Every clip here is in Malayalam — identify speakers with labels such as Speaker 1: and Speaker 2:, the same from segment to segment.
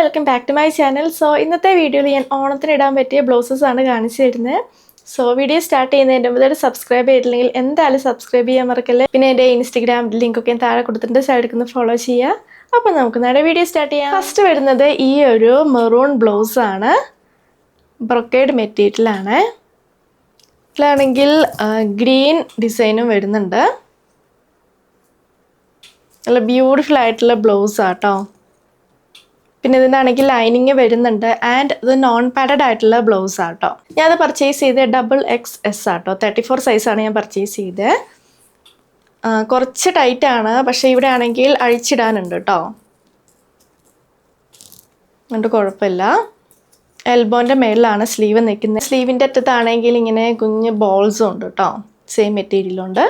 Speaker 1: Welcome back to my channel. So ഇന്നത്തെ വീഡിയോയിൽ ഞാൻ ഓണത്തിന് ഇടാൻ പറ്റിയ ബ്ലൗസസ് ആണ് കാണിച്ചു തരുന്നത്. സോ വീഡിയോ സ്റ്റാർട്ട് ചെയ്യുന്നതിൻ്റെ മുമ്പ് സബ്സ്ക്രൈബ് ചെയ്തില്ലെങ്കിൽ എന്തായാലും സബ്സ്ക്രൈബ് ചെയ്യാൻ മറക്കല്ലേ. പിന്നെ എൻ്റെ ഇൻസ്റ്റഗ്രാം ലിങ്കൊക്കെ ഞാൻ താഴെ കൊടുത്തിട്ടുണ്ട്, സൈഡിൽ നിന്ന് ഫോളോ ചെയ്യുക. അപ്പോൾ നമുക്ക് നേരെ വീഡിയോ സ്റ്റാർട്ട് ചെയ്യാം. ഫസ്റ്റ് വരുന്നത് ഈ ഒരു മെറൂൺ ബ്ലൗസ് ആണ്, ബ്രൊക്കേഡ് മെറ്റീരിയലാണ്. ഇതിലാണെങ്കിൽ ഗ്രീൻ ഡിസൈനും വരുന്നുണ്ട്. നല്ല ബ്യൂട്ടിഫുൾ ആയിട്ടുള്ള ബ്ലൗസ് ആട്ടോ. പിന്നെ ഇതിനാണെങ്കിൽ ലൈനിങ് വരുന്നുണ്ട് ആൻഡ് ഇത് നോൺ പാഡഡ് ആയിട്ടുള്ള ബ്ലൗസ് ആട്ടോ. ഞാനത് പർച്ചേസ് ചെയ്ത് XXS ആട്ടോ, 34 സൈസാണ് ഞാൻ പർച്ചേസ് ചെയ്തത്. കുറച്ച് ടൈറ്റ് ആണ്, പക്ഷേ ഇവിടെ ആണെങ്കിൽ അഴിച്ചിടാനുണ്ട് കേട്ടോ, അതുകൊണ്ട് കുഴപ്പമില്ല. എൽബോൻ്റെ മേളിലാണ് സ്ലീവ് നിൽക്കുന്നത്. സ്ലീവിൻ്റെ അറ്റത്താണെങ്കിൽ ഇങ്ങനെ കുഞ്ഞ് ബോൾസും ഉണ്ട് കേട്ടോ, സെയിം മെറ്റീരിയലുണ്ട്.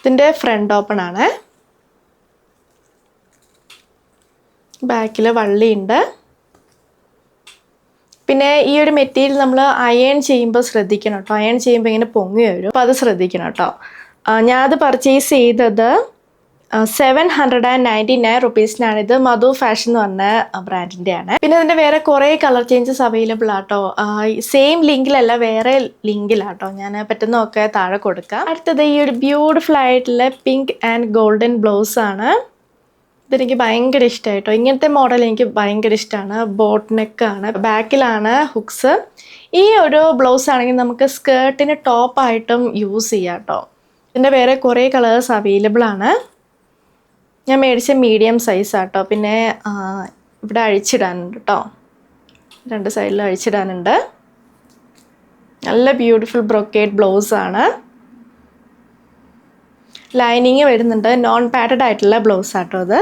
Speaker 1: ഇതിൻ്റെ ഫ്രണ്ട് ഓപ്പൺ ആണ്. ബാക്കിൽ വള്ളിയുണ്ട്. പിന്നെ ഈ ഒരു മെറ്റീരിയൽ നമ്മൾ അയൺ ചെയ്യുമ്പോൾ ശ്രദ്ധിക്കണം കേട്ടോ, അയൺ ചെയ്യുമ്പോൾ ഇങ്ങനെ പൊങ്ങി വരും, അപ്പോൾ അത് ശ്രദ്ധിക്കണം കേട്ടോ. ഞാനത് പർച്ചേസ് ചെയ്തത് 799 റുപ്പീസിനാണ്. ഇത് മധു ഫാഷൻ എന്ന് പറഞ്ഞ ബ്രാൻഡിൻ്റെ ആണ്. പിന്നെ ഇതിൻ്റെ വേറെ കുറേ കളർ ചേഞ്ചസ് അവൈലബിൾ ആട്ടോ. സെയിം ലിങ്കിലല്ല, വേറെ ലിങ്കിലാട്ടോ. ഞാൻ പറ്റുന്നതൊക്കെ താഴെ കൊടുക്കാം. അടുത്തത് ഈ ഒരു ബ്യൂട്ടിഫുൾ ആയിട്ടുള്ള പിങ്ക് ആൻഡ് ഗോൾഡൻ ബ്ലൗസ് ആണ്. ഇതെനിക്ക് ഭയങ്കര ഇഷ്ടമായിട്ടോ, ഇങ്ങനത്തെ മോഡൽ എനിക്ക് ഭയങ്കര ഇഷ്ടമാണ്. ബോട്ട് നെക്കാണ്, ബാക്കിലാണ് ഹുക്സ്. ഈ ഒരു ബ്ലൗസ് ആണെങ്കിൽ നമുക്ക് സ്കേർട്ടിന് ടോപ്പായിട്ടും യൂസ് ചെയ്യാം കേട്ടോ. ഇതിൻ്റെ വേറെ കുറേ കളേഴ്സ് അവൈലബിൾ ആണ്. ഞാൻ മേടിച്ച മീഡിയം സൈസ് ആട്ടോ. പിന്നെ ഇവിടെ അഴിച്ചിടാനുണ്ട് കേട്ടോ, രണ്ട് സൈഡിലും അഴിച്ചിടാനുണ്ട്. നല്ല ബ്യൂട്ടിഫുൾ ബ്രൊക്കേഡ് ബ്ലൗസ് ആണ്. ലൈനിങ് വരുന്നുണ്ട്, നോൺ പാഡഡ് ആയിട്ടുള്ള ബ്ലൗസ് ആട്ടോ അത്.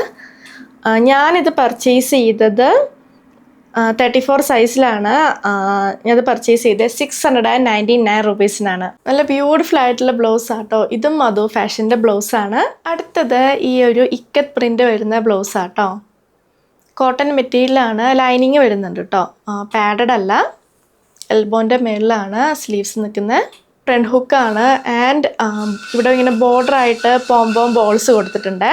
Speaker 1: ഞാനിത് പർച്ചേസ് ചെയ്തത് 34 സൈസിലാണ്. ഞാനത് പർച്ചേസ് ചെയ്തത് 699 റുപ്പീസിനാണ്. നല്ല ബ്യൂട്ടിഫുൾ ആയിട്ടുള്ള ബ്ലൗസ് ആട്ടോ. ഇതും മധു ഫാഷൻ്റെ ബ്ലൗസ് ആണ്. അടുത്തത് ഈ ഒരു ഇക്കത്ത് പ്രിൻ്റ് വരുന്ന ബ്ലൗസ് ആട്ടോ. കോട്ടൺ മെറ്റീരിയലാണ്, ലൈനിങ് വരുന്നുണ്ട് കേട്ടോ, പാഡഡ് അല്ല. എൽബോൻ്റെ മേളിലാണ് സ്ലീവ്സ് നിൽക്കുന്നത്. ഫ്രണ്ട് ഹുക്കാണ് ആൻഡ് ഇവിടെ ഇങ്ങനെ ബോർഡറായിട്ട് പോംപോം ബോൾസ് കൊടുത്തിട്ടുണ്ട്.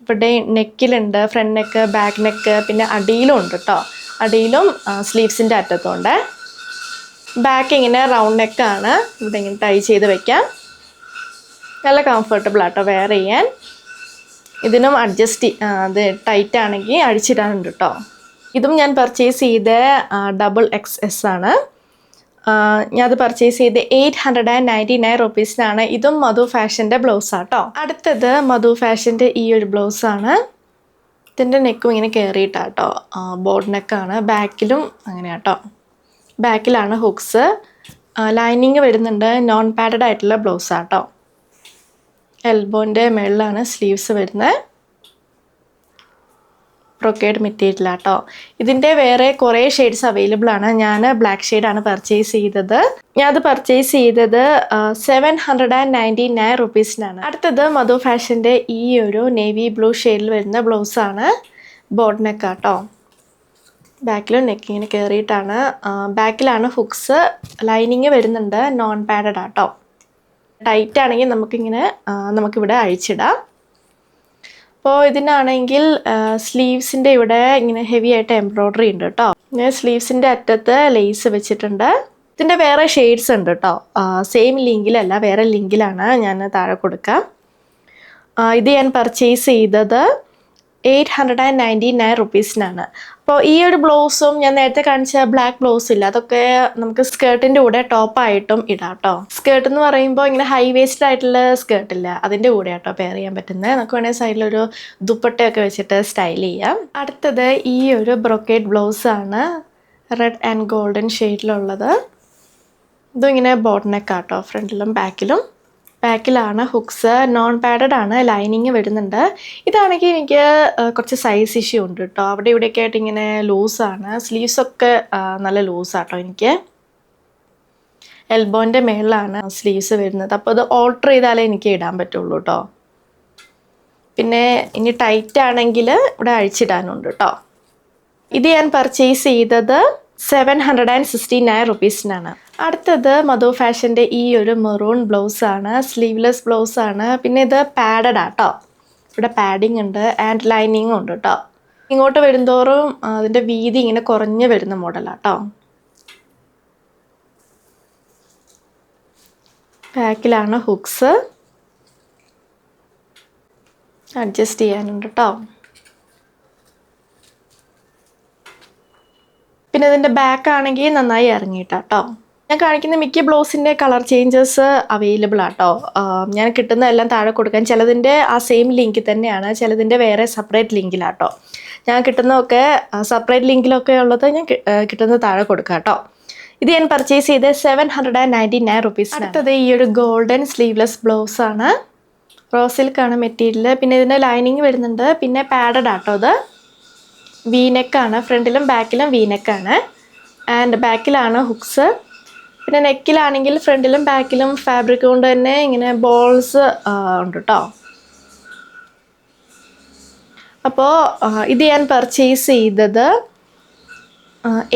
Speaker 1: ഇവിടെ നെക്കിലുണ്ട്, ഫ്രണ്ട് നെക്ക്, ബാക്ക് നെക്ക്, പിന്നെ അടിയിലും ഉണ്ട് കേട്ടോ. അടിയിലും സ്ലീവ്സിൻ്റെ അറ്റത്തുണ്ട്. ബാക്ക് ഇങ്ങനെ റൗണ്ട് നെക്കാണ്, ഇവിടെ ഇങ്ങനെ ടൈ ചെയ്ത് വെക്കാം. നല്ല കംഫർട്ടബിൾ ആട്ടോ വെയർ ചെയ്യാൻ. ഇതിനും അഡ്ജസ്റ്റ് അത് ടൈറ്റ് ആണെങ്കിൽ അഴിച്ചിടാനുണ്ട് കേട്ടോ. ഇതും ഞാൻ പർച്ചേസ് ചെയ്ത XXS ആണ്. ഞാനത് പർച്ചേസ് ചെയ്ത് 899 റുപ്പീസിനാണ്. ഇതും മധു ഫാഷൻ്റെ ബ്ലൗസ് ആട്ടോ. അടുത്തത് മധു ഫാഷൻ്റെ ഈ ഒരു ബ്ലൗസാണ്. ഇതിൻ്റെ നെക്കും ഇങ്ങനെ കയറിയിട്ടാട്ടോ, ബോർഡ് നെക്കാണ്. ബാക്കിലും അങ്ങനെ ആട്ടോ, ബാക്കിലാണ് ഹുക്സ്. ലൈനിങ് വരുന്നുണ്ട്, നോൺ പാഡഡ് ആയിട്ടുള്ള ബ്ലൗസ് ആട്ടോ. എൽബോൻ്റെ മേളിലാണ് സ്ലീവ്സ് വരുന്നത്. ബ്രൊക്കേഡ് മെറ്റീരിയൽ ആട്ടോ. ഇതിൻ്റെ വേറെ കുറേ ഷെയ്ഡ്സ് അവൈലബിൾ ആണ്. ഞാൻ ബ്ലാക്ക് ഷെയ്ഡാണ് പർച്ചേസ് ചെയ്തത്. ഞാനത് പർച്ചേസ് ചെയ്തത് 799 റുപ്പീസിനാണ്. അടുത്തത് മധു ഫാഷൻ്റെ ഈ ഒരു നേവി ബ്ലൂ ഷെയ്ഡിൽ വരുന്ന ബ്ലൗസാണ്. ബോട്ട് നെക്ക് ആട്ടോ. ബാക്കിലും നെക്ക് ഇങ്ങനെ കയറിയിട്ടാണ്. ബാക്കിലാണ് ഹുക്സ്. ലൈനിങ് വരുന്നുണ്ട്, നോൺ പാഡഡ് ആട്ടോ. ടൈറ്റ് ആണെങ്കിൽ നമുക്കിവിടെ അഴിച്ചിടാം. അപ്പോൾ ഇതിനാണെങ്കിൽ സ്ലീവ്സിൻ്റെ ഇവിടെ ഇങ്ങനെ ഹെവി ആയിട്ട് എംബ്രോയ്ഡറി ഉണ്ട് കേട്ടോ. ഞാൻ സ്ലീവ്സിൻ്റെ അറ്റത്ത് ലേസ് വെച്ചിട്ടുണ്ട്. ഇതിൻ്റെ വേറെ ഷെയ്ഡ്സ് ഉണ്ട് കേട്ടോ, സെയിം ലിങ്കിലല്ല, വേറെ ലിങ്കിലാണ്. ഞാൻ താഴെ കൊടുക്കാം. ഇത് ഞാൻ പർച്ചേസ് ചെയ്തത് 899 റുപ്പീസിനാണ്. അപ്പോൾ ഈ ഒരു ബ്ലൗസും ഞാൻ നേരത്തെ കാണിച്ച ബ്ലാക്ക് ബ്ലൗസ് ഇല്ല, അതൊക്കെ നമുക്ക് സ്കേർട്ടിൻ്റെ കൂടെ ടോപ്പായിട്ടും ഇടാം കേട്ടോ. സ്കേർട്ട് എന്ന് പറയുമ്പോൾ ഇങ്ങനെ ഹൈ വേസ്റ്റഡ് ആയിട്ടുള്ള സ്കേർട്ടില്ല, അതിൻ്റെ കൂടെ ആട്ടോ പെയർ ചെയ്യാൻ പറ്റുന്നത്. നമുക്ക് വേണമെങ്കിൽ സൈഡിലൊരു ദുപ്പട്ടയൊക്കെ വെച്ചിട്ട് സ്റ്റൈൽ ചെയ്യാം. അടുത്തത് ഈ ഒരു ബ്രൊക്കേഡ് ബ്ലൗസാണ്, റെഡ് ആൻഡ് ഗോൾഡൻ ഷെയ്ഡിലുള്ളത്. ഇതും ഇങ്ങനെ ബോട്ട് നെക്ക് ആട്ടോ, ഫ്രണ്ടിലും ബാക്കിലും. ബാക്കിലാണ് ഹുക്സ്, നോൺ പാഡഡ് ആണ്, ലൈനിങ് വരുന്നുണ്ട്. ഇതാണെങ്കിൽ എനിക്ക് കുറച്ച് സൈസ് ഇഷ്യൂ ഉണ്ട് കേട്ടോ, അവിടെ ഇവിടെയൊക്കെ ആയിട്ട് ഇങ്ങനെ ലൂസാണ്. സ്ലീവ്സൊക്കെ നല്ല ലൂസാട്ടോ എനിക്ക്. എൽബോൻ്റെ മേളിലാണ് സ്ലീവ്സ് വരുന്നത്, അപ്പോൾ അത് ഓൾട്ടർ ചെയ്താലേ എനിക്ക് ഇടാൻ പറ്റുള്ളൂ കേട്ടോ. പിന്നെ ഇനി ടൈറ്റ് ആണെങ്കിൽ ഇവിടെ അഴിച്ചിടാനുണ്ട് കേട്ടോ. ഇത് ഞാൻ പർച്ചേസ് ചെയ്തത് 769 റുപ്പീസിനാണ്. അടുത്തത് മധു ഫാഷൻ്റെ ഈ ഒരു മെറൂൺ ബ്ലൗസാണ്, സ്ലീവ്ലെസ് ബ്ലൗസാണ്. പിന്നെ ഇത് പാഡഡ് ആട്ടോ, ഇവിടെ പാഡിങ് ഉണ്ട് ആൻഡ് ലൈനിങ്ങും ഉണ്ട് കേട്ടോ. ഇങ്ങോട്ട് വരുന്തോറും അതിൻ്റെ വീതി ഇങ്ങനെ കുറഞ്ഞ് വരുന്ന മോഡലാട്ടോ. ബാക്കിലാണ് ഹുക്സ്, അഡ്ജസ്റ്റ് ചെയ്യാനുണ്ട് കേട്ടോ. പിന്നെ ഇതിൻ്റെ ബാക്ക് ആണെങ്കിൽ നന്നായി ഇറങ്ങിയിട്ടാട്ടോ. ഞാൻ കാണിക്കുന്ന മിക്ക ബ്ലൗസിൻ്റെ കളർ ചേഞ്ചസ് അവൈലബിൾ ആട്ടോ. ഞാൻ കിട്ടുന്നതെല്ലാം താഴെ കൊടുക്കാൻ, ചിലതിൻ്റെ ആ സെയിം ലിങ്കിൽ തന്നെയാണ്, ചിലതിൻ്റെ വേറെ സെപ്പറേറ്റ് ലിങ്കിലാട്ടോ. ഞാൻ കിട്ടുന്നതൊക്കെ സെപ്പറേറ്റ് ലിങ്കിലൊക്കെ ഉള്ളത് ഞാൻ കിട്ടുന്നത് താഴെ കൊടുക്കാം കേട്ടോ. ഇത് ഞാൻ പർച്ചേസ് ചെയ്ത് 799 റുപ്പീസ്. അടുത്തത് ഈ ഒരു ഗോൾഡൻ സ്ലീവ്ലെസ് ബ്ലൗസാണ്. റോ സിൽക്കാണ് മെറ്റീരിയൽ. പിന്നെ ഇതിൻ്റെ ലൈനിങ് വരുന്നുണ്ട്. പിന്നെ പാഡഡ് ആട്ടോ. ഇത് വീനെക്കാണ്, ഫ്രണ്ടിലും ബാക്കിലും വീനെക്കാണ് ആൻഡ് ബാക്കിലാണ് ഹുക്സ്. പിന്നെ നെക്കിലാണെങ്കിൽ ഫ്രണ്ടിലും ബാക്കിലും ഫാബ്രിക് കൊണ്ട് തന്നെ ഇങ്ങനെ ബോൾസ് ഉണ്ട് കേട്ടോ. അപ്പോൾ ഇത് ഞാൻ പർച്ചേസ് ചെയ്തത്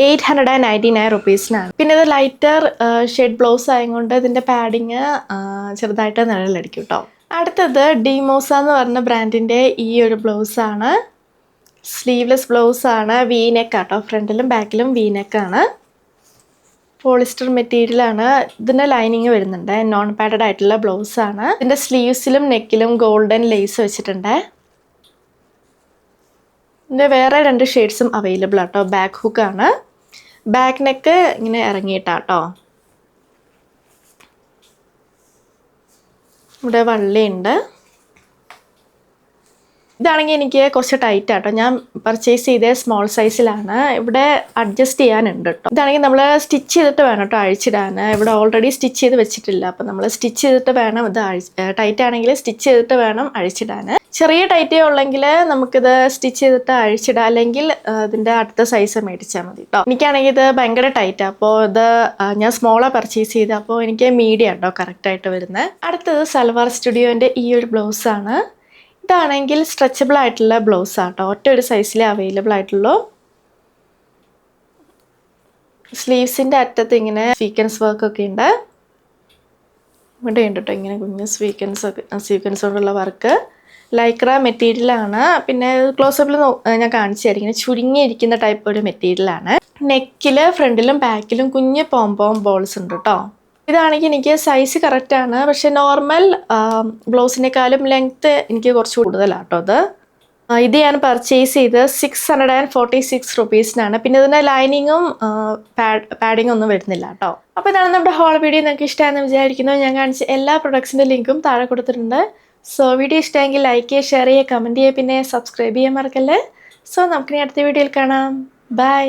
Speaker 1: 899 റുപ്പീസിനാണ്. പിന്നെ ഇത് ലൈറ്റർ ഷെയ്ഡ് ബ്ലൗസ് ആയതുകൊണ്ട് ഇതിൻ്റെ പാഡിങ് ചെറുതായിട്ട് നിഴലടിക്കും കേട്ടോ. അടുത്തത് ഡിമോസ എന്ന് പറഞ്ഞ ബ്രാൻഡിൻ്റെ ഈ ഒരു ബ്ലൗസാണ്. സ്ലീവ്ലെസ് ബ്ലൗസാണ്. വീനെക്കാട്ടോ, ഫ്രണ്ടിലും ബാക്കിലും വീനെക്കാണ്. പോളിസ്റ്റർ മെറ്റീരിയലാണ്. ഇതിൻ്റെ ലൈനിങ് വരുന്നുണ്ട്. നോൺ പാഡഡ് ആയിട്ടുള്ള ബ്ലൗസാണ്. ഇതിൻ്റെ സ്ലീവ്സിലും നെക്കിലും ഗോൾഡൻ ലേസ് വെച്ചിട്ടുണ്ട്. ഇതിൻ്റെ വേറെ 2 ഷെയ്ഡ്സും അവൈലബിൾ ആട്ടോ. ബാക്ക് ഹുക്കാണ്. ബാക്ക് നെക്ക് ഇങ്ങനെ ഇറങ്ങിയിട്ടാട്ടോ. ഇവിടെ വള്ളിയുണ്ട്. ഇതാണെങ്കിൽ എനിക്ക് കുറച്ച് ടൈറ്റ് ആട്ടോ. ഞാൻ പർച്ചേസ് ചെയ്തത് സ്മോൾ സൈസിലാണ്. ഇവിടെ അഡ്ജസ്റ്റ് ചെയ്യാനുണ്ട് കേട്ടോ. ഇതാണെങ്കിൽ നമ്മൾ സ്റ്റിച്ച് ചെയ്തിട്ട് വേണം കേട്ടോ അഴിച്ചിടാൻ. ഇവിടെ ഓൾറെഡി സ്റ്റിച്ച് ചെയ്ത് വെച്ചിട്ടില്ല. അപ്പം നമ്മൾ സ്റ്റിച്ച് ചെയ്തിട്ട് വേണം ഇത് ടൈറ്റ് ആണെങ്കിൽ സ്റ്റിച്ച് ചെയ്തിട്ട് വേണം അഴിച്ചിടാൻ. ചെറിയ ടൈറ്റേ ഉള്ളെങ്കിൽ നമുക്കിത് സ്റ്റിച്ച് ചെയ്തിട്ട് അഴിച്ചിടാം, അല്ലെങ്കിൽ ഇതിൻ്റെ അടുത്ത സൈസ് മേടിച്ചാൽ മതി കേട്ടോ. എനിക്കാണെങ്കിൽ ഇത് ഭയങ്കര ടൈറ്റാണ്. അപ്പോൾ ഇത് ഞാൻ സ്മോളാണ് പർച്ചേസ് ചെയ്തത്. അപ്പോൾ എനിക്ക് മീഡിയം കേട്ടോ കറക്റ്റായിട്ട് വരുന്നത്. അടുത്തത് സൽവാർ സ്റ്റുഡിയോൻ്റെ ഈ ഒരു ബ്ലൗസാണ്. ഇതാണെങ്കിൽ സ്ട്രെച്ചബിൾ ആയിട്ടുള്ള ബ്ലൗസ് ആട്ടോ. ഒറ്റ ഒരു സൈസിലേ അവൈലബിൾ ആയിട്ടുള്ളൂ. സ്ലീവ്സിൻ്റെ അറ്റത്ത് ഇങ്ങനെ സ്വീക്വൻസ് വർക്കൊക്കെ ഉണ്ട്. ഇവിടെ ഉണ്ട് കേട്ടോ ഇങ്ങനെ കുഞ്ഞ് സ്വീക്വൻസ് കൊണ്ടുള്ള വർക്ക്. ലൈക്ര മെറ്റീരിയലാണ്. പിന്നെ ക്ലോസപ്പിൽ ഞാൻ കാണിച്ചു തരാം. ഇങ്ങനെ ചുരുങ്ങിയിരിക്കുന്ന ടൈപ്പ് ഒരു മെറ്റീരിയലാണ്. നെക്കിൽ ഫ്രണ്ടിലും ബാക്കിലും കുഞ്ഞ് പോംപോം ബോൾസ് ഉണ്ട് കേട്ടോ. ഇതാണെങ്കിൽ എനിക്ക് സൈസ് കറക്റ്റാണ്. പക്ഷെ നോർമൽ ബ്ലൗസിനേക്കാളും ലെങ്ത്ത് എനിക്ക് കുറച്ച് കൂടുതലാട്ടോ. ഇത് ഞാൻ പർച്ചേസ് ചെയ്ത് 646 റുപ്പീസിനാണ്. പിന്നെ ഇതിൻ്റെ ലൈനിങ്ങും പാഡിങ്ങും ഒന്നും വരുന്നില്ല കേട്ടോ. അപ്പോൾ ഇതാണ് നമ്മുടെ ഹോൾ വീഡിയോ. നിങ്ങൾക്ക് ഇഷ്ടമാണെന്ന് വിചാരിക്കുന്നു. ഞാൻ കാണിച്ച എല്ലാ പ്രൊഡക്ട്സിൻ്റെ ലിങ്കും താഴെ കൊടുത്തിട്ടുണ്ട്. സോ വീഡിയോ ഇഷ്ടമെങ്കിൽ ലൈക്ക് ചെയ്യുക, ഷെയർ ചെയ്യുക, കമൻറ്റ് ചെയ്യുക, പിന്നെ സബ്സ്ക്രൈബ് ചെയ്യാൻ മറക്കല്ലേ. സോ നമുക്കിനി അടുത്ത വീഡിയോയിൽ കാണാം. ബൈ.